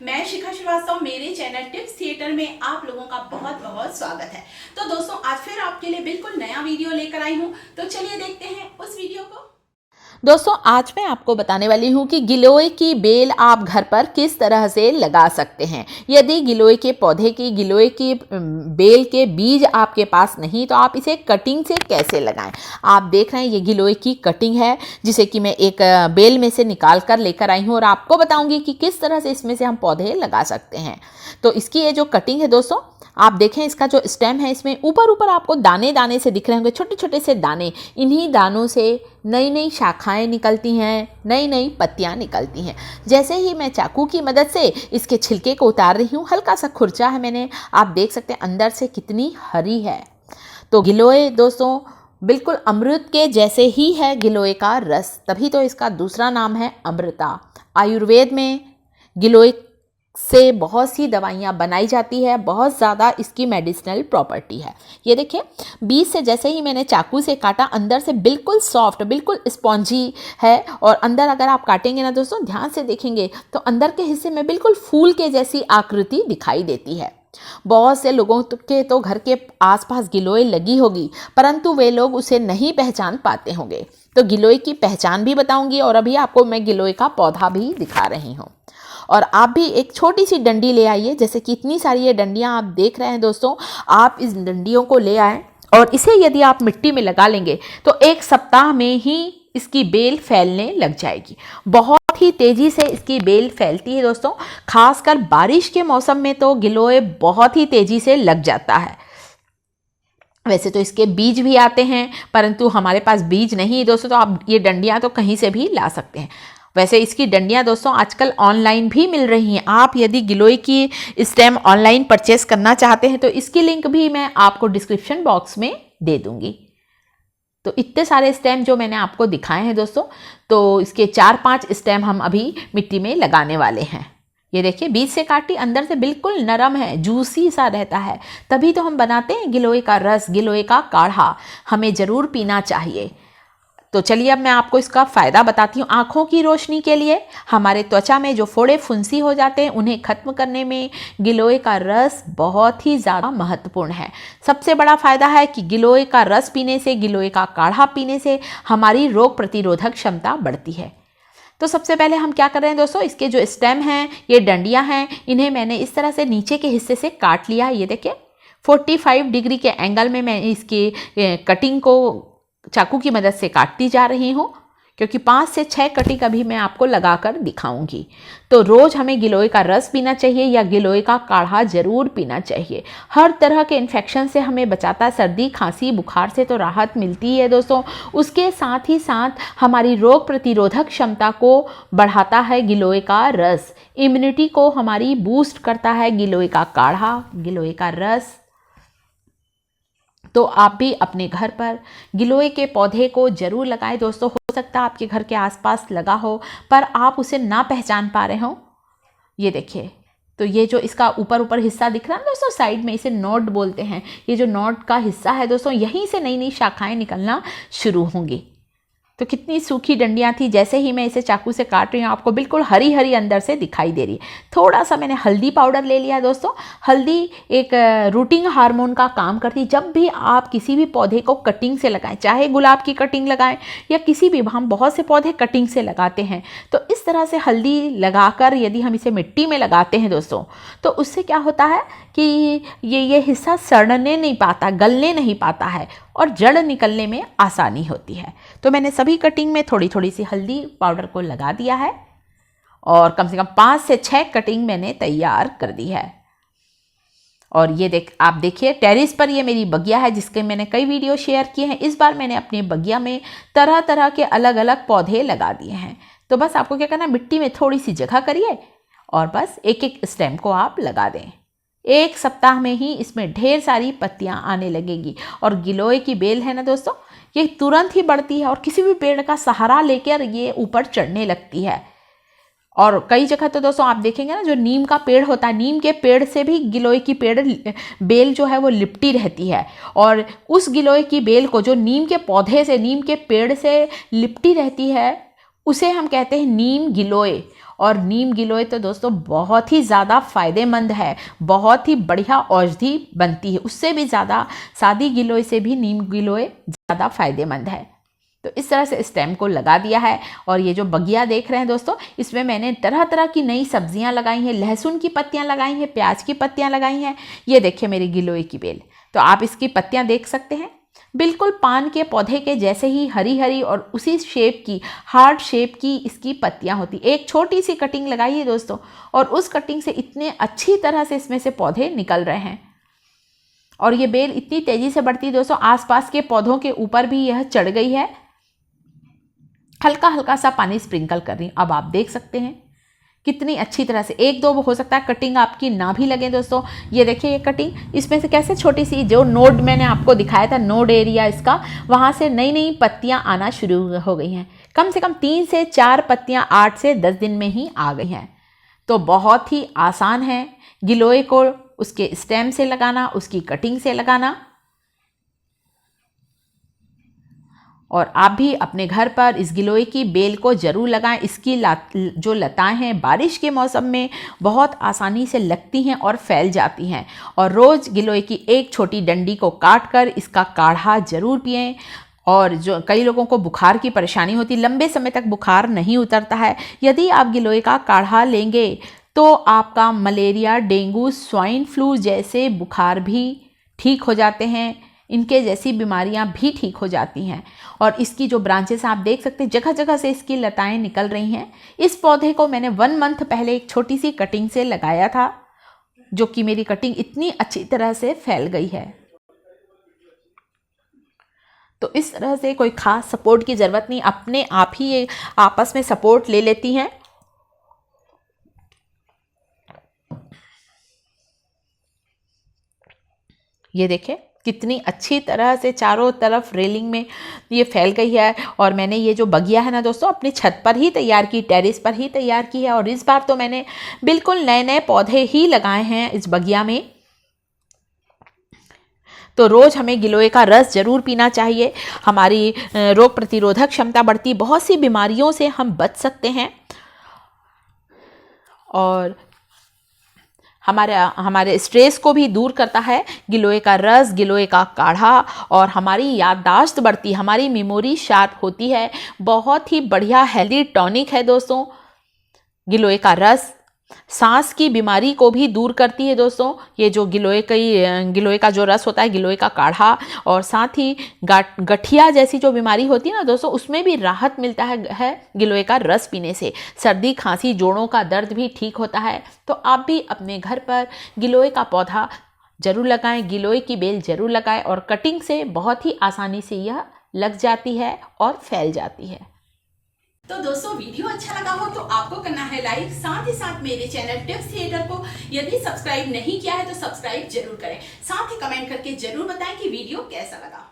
मैं शिखा श्रीवास्तव, मेरे channel tips theatre में आप लोगों का बहुत बहुत स्वागत है। तो दोस्तों, आज फिर आपके लिए बिल्कुल नया वीडियो लेकर आई हूँ। तो चलिए देखते हैं उस वीडियो को। दोस्तों, आज मैं आपको बताने वाली हूँ कि गिलोय की बेल आप घर पर किस तरह से लगा सकते हैं। यदि गिलोय के पौधे की गिलोय की बेल के बीज आपके पास नहीं तो आप इसे कटिंग से कैसे लगाएं। आप देख रहे हैं ये गिलोय की कटिंग है जिसे कि मैं एक बेल में से निकाल कर लेकर आई हूँ और आपको बताऊंगी कि किस तरह से इसमें से हम पौधे लगा सकते हैं। तो इसकी ये जो कटिंग है दोस्तों, आप देखें इसका जो स्टेम है इसमें ऊपर ऊपर आपको दाने दाने से दिख रहे होंगे, छोटे छोटे से दाने। इन्हीं दानों से नई नई शाखाएं निकलती हैं, नई नई पत्तियां निकलती हैं। जैसे ही मैं चाकू की मदद से इसके छिलके को उतार रही हूँ, हल्का सा खुरचा है मैंने, आप देख सकते हैं अंदर से कितनी हरी है। तो गिलोय दोस्तों बिल्कुल अमृत के जैसे ही है गिलोय का रस, तभी तो इसका दूसरा नाम है अमृता। आयुर्वेद में गिलोय से बहुत सी दवाइयाँ बनाई जाती है, बहुत ज़्यादा इसकी मेडिसिनल प्रॉपर्टी है। ये देखिए, बीज से जैसे ही मैंने चाकू से काटा, अंदर से बिल्कुल सॉफ्ट, बिल्कुल स्पॉन्जी है। और अंदर अगर आप काटेंगे ना दोस्तों, ध्यान से देखेंगे तो अंदर के हिस्से में बिल्कुल फूल के जैसी आकृति दिखाई देती है। बहुत से लोगों के तो घर के आसपास गिलोय लगी होगी, परंतु वे लोग उसे नहीं पहचान पाते होंगे। तो गिलोय की पहचान भी बताऊंगी और अभी आपको मैं गिलोय का पौधा भी दिखा रही हूँ। और आप भी एक छोटी सी डंडी ले आइए, जैसे कि इतनी सारी ये डंडियाँ आप देख रहे हैं दोस्तों, आप इस डंडियों को ले आएँ और इसे यदि आप मिट्टी में लगा लेंगे तो एक सप्ताह में ही इसकी बेल फैलने लग जाएगी। बहुत ही तेज़ी से इसकी बेल फैलती है दोस्तों। खासकर बारिश के मौसम में तो गिलोय बहुत ही तेज़ी से लग जाता है। वैसे तो इसके बीज भी आते हैं, परंतु हमारे पास बीज नहीं है दोस्तों, तो आप ये डंडियाँ तो कहीं से भी ला सकते हैं। वैसे इसकी डंडियाँ दोस्तों आजकल ऑनलाइन भी मिल रही हैं। आप यदि गिलोय की स्टेम ऑनलाइन परचेस करना चाहते हैं तो इसकी लिंक भी मैं आपको डिस्क्रिप्शन बॉक्स में दे दूंगी। तो इतने सारे स्टेम जो मैंने आपको दिखाए हैं दोस्तों, तो इसके 4-5 स्टेम हम अभी मिट्टी में लगाने वाले हैं। ये देखिए, बीज से काटी, अंदर से बिल्कुल नरम है, जूसी सा रहता है। तभी तो हम बनाते हैं गिलोय का रस, गिलोय का काढ़ा, हमें ज़रूर पीना चाहिए। तो चलिए अब मैं आपको इसका फ़ायदा बताती हूँ। आँखों की रोशनी के लिए, हमारे त्वचा में जो फोड़े फुंसी हो जाते हैं उन्हें ख़त्म करने में गिलोय का रस बहुत ही ज़्यादा महत्वपूर्ण है। सबसे बड़ा फ़ायदा है कि गिलोय का रस पीने से, गिलोय का काढ़ा पीने से हमारी रोग प्रतिरोधक क्षमता बढ़ती है। तो सबसे पहले हम क्या कर रहे हैं दोस्तों, इसके जो स्टेम हैं, ये डंडियाँ हैं, इन्हें मैंने इस तरह से नीचे के हिस्से से काट लिया। ये देखिए, 45 डिग्री के एंगल में मैं इसकी कटिंग को चाकू की मदद से काटती जा रही हूँ, क्योंकि 5 से 6 कटिंग अभी मैं आपको लगाकर दिखाऊंगी। तो रोज़ हमें गिलोय का रस पीना चाहिए या गिलोय का काढ़ा ज़रूर पीना चाहिए। हर तरह के इन्फेक्शन से हमें बचाता है। सर्दी, खांसी, बुखार से तो राहत मिलती है दोस्तों, उसके साथ ही साथ हमारी रोग प्रतिरोधक क्षमता को बढ़ाता है गिलोय का रस। इम्यूनिटी को हमारी बूस्ट करता है गिलोय का काढ़ा, गिलोय का रस। तो आप भी अपने घर पर गिलोय के पौधे को जरूर लगाएं दोस्तों। हो सकता है आपके घर के आसपास लगा हो पर आप उसे ना पहचान पा रहे हो। ये देखिए, तो ये जो इसका ऊपर ऊपर हिस्सा दिख रहा है दोस्तों, साइड में, इसे नोड बोलते हैं। ये जो नोड का हिस्सा है दोस्तों, यहीं से नई नई शाखाएं निकलना शुरू होंगी। तो कितनी सूखी डंडियाँ थी, जैसे ही मैं इसे चाकू से काट रही हूँ आपको बिल्कुल हरी हरी अंदर से दिखाई दे रही है। थोड़ा सा मैंने हल्दी पाउडर ले लिया दोस्तों। हल्दी एक रूटिंग हार्मोन का काम करती है। जब भी आप किसी भी पौधे को कटिंग से लगाएं, चाहे गुलाब की कटिंग लगाएं या किसी भी, हम बहुत से पौधे कटिंग से लगाते हैं, तो इस तरह से हल्दी लगाकर यदि हम इसे मिट्टी में लगाते हैं दोस्तों, तो उससे क्या होता है कि ये हिस्सा सड़ने नहीं पाता, गलने नहीं पाता है और जड़ निकलने में आसानी होती है। तो मैंने सभी कटिंग में थोड़ी थोड़ी सी हल्दी पाउडर को लगा दिया है और कम से कम 5 से 6 कटिंग मैंने तैयार कर दी है। और ये आप देखिए, टेरेस पर ये मेरी बगिया है जिसके मैंने कई वीडियो शेयर किए हैं। इस बार मैंने अपनी बगिया में तरह तरह के अलग अलग पौधे लगा दिए हैं। तो बस आपको क्या करना है, मिट्टी में थोड़ी सी जगह करिए और बस एक एक स्टेम को आप लगा दें। एक सप्ताह में ही इसमें ढेर सारी पत्तियां आने लगेगी। और गिलोय की बेल है ना दोस्तों, ये तुरंत ही बढ़ती है और किसी भी पेड़ का सहारा लेकर ये ऊपर चढ़ने लगती है। और कई जगह तो दोस्तों आप देखेंगे ना, जो नीम का पेड़ होता है, नीम के पेड़ से भी गिलोय की बेल जो है वो लिपटी रहती है। और उस गिलोय की बेल को, जो नीम के पौधे से, नीम के पेड़ से लिपटी रहती है, उसे हम कहते हैं नीम गिलोय। और नीम गिलोय तो दोस्तों बहुत ही ज़्यादा फायदेमंद है, बहुत ही बढ़िया औषधि बनती है, उससे भी ज़्यादा सादी गिलोय से भी नीम गिलोय ज़्यादा फायदेमंद है। तो इस तरह से स्टेम को लगा दिया है। और ये जो बगिया देख रहे हैं दोस्तों, इसमें मैंने तरह तरह की नई सब्जियां लगाई हैं, लहसुन की पत्तियां लगाई हैं, प्याज की पत्तियां लगाई हैं। ये देखिए मेरी गिलोय की बेल, तो आप इसकी पत्तियां देख सकते हैं, बिल्कुल पान के पौधे के जैसे ही हरी हरी और उसी शेप की, हार्ट शेप की इसकी पत्तियां होती। एक छोटी सी कटिंग लगाई है दोस्तों, और उस कटिंग से इतने अच्छी तरह से इसमें से पौधे निकल रहे हैं। और ये बेल इतनी तेजी से बढ़ती है दोस्तों, आसपास के पौधों के ऊपर भी यह चढ़ गई है। हल्का हल्का सा पानी स्प्रिंकल कर रही हूँ। अब आप देख सकते हैं कितनी अच्छी तरह से, एक दो हो सकता है कटिंग आपकी ना भी लगे दोस्तों। ये देखिए ये कटिंग, इसमें से कैसे छोटी सी जो नोड मैंने आपको दिखाया था, नोड एरिया इसका, वहाँ से नई नई पत्तियाँ आना शुरू हो गई हैं। कम से कम 3 से 4 पत्तियाँ 8 से 10 दिन में ही आ गई हैं। तो बहुत ही आसान है गिलोय को उसके स्टेम से लगाना, उसकी कटिंग से लगाना। और आप भी अपने घर पर इस गिलोय की बेल को ज़रूर लगाएं। इसकी जो लताएं हैं बारिश के मौसम में बहुत आसानी से लगती हैं और फैल जाती हैं। और रोज़ गिलोय की एक छोटी डंडी को काट कर इसका काढ़ा ज़रूर पिएं। और जो कई लोगों को बुखार की परेशानी होती, लंबे समय तक बुखार नहीं उतरता है, यदि आप गिलोय का काढ़ा लेंगे तो आपका मलेरिया, डेंगू, स्वाइन फ्लू जैसे बुखार भी ठीक हो जाते हैं, इनके जैसी बीमारियां भी ठीक हो जाती हैं। और इसकी जो ब्रांचेस आप देख सकते हैं, जगह जगह से इसकी लताएं निकल रही हैं। इस पौधे को मैंने 1 मंथ पहले एक छोटी सी कटिंग से लगाया था, जो कि मेरी कटिंग इतनी अच्छी तरह से फैल गई है। तो इस तरह से कोई खास सपोर्ट की ज़रूरत नहीं, अपने आप ही ये आपस में सपोर्ट ले लेती हैं। ये देखें कितनी अच्छी तरह से चारों तरफ रेलिंग में ये फैल गई है। और मैंने ये जो बगिया है ना दोस्तों, अपनी छत पर ही तैयार की, टेरेस पर ही तैयार की है। और इस बार तो मैंने बिल्कुल नए नए पौधे ही लगाए हैं इस बगिया में। तो रोज़ हमें गिलोय का रस ज़रूर पीना चाहिए, हमारी रोग प्रतिरोधक क्षमता बढ़ती, बहुत सी बीमारियों से हम बच सकते हैं। और हमारे स्ट्रेस को भी दूर करता है गिलोय का रस, गिलोय का काढ़ा। और हमारी याददाश्त बढ़ती, हमारी मेमोरी शार्प होती है। बहुत ही बढ़िया हेल्दी टॉनिक है दोस्तों गिलोय का रस। सांस की बीमारी को भी दूर करती है दोस्तों ये जो गिलोय का जो रस होता है, गिलोय का काढ़ा। और साथ ही गठिया जैसी जो बीमारी होती है ना दोस्तों, उसमें भी राहत मिलता है गिलोय का रस पीने से। सर्दी, खांसी, जोड़ों का दर्द भी ठीक होता है। तो आप भी अपने घर पर गिलोय का पौधा जरूर लगाएं, गिलोय की बेल जरूर लगाएं। और कटिंग से बहुत ही आसानी से यह लग जाती है और फैल जाती है। तो दोस्तों वीडियो अच्छा लगा हो तो आपको करना है लाइक, साथ ही साथ मेरे चैनल टिप्स थिएटर को यदि सब्सक्राइब नहीं किया है तो सब्सक्राइब जरूर करें। साथ ही कमेंट करके जरूर बताएं कि वीडियो कैसा लगा।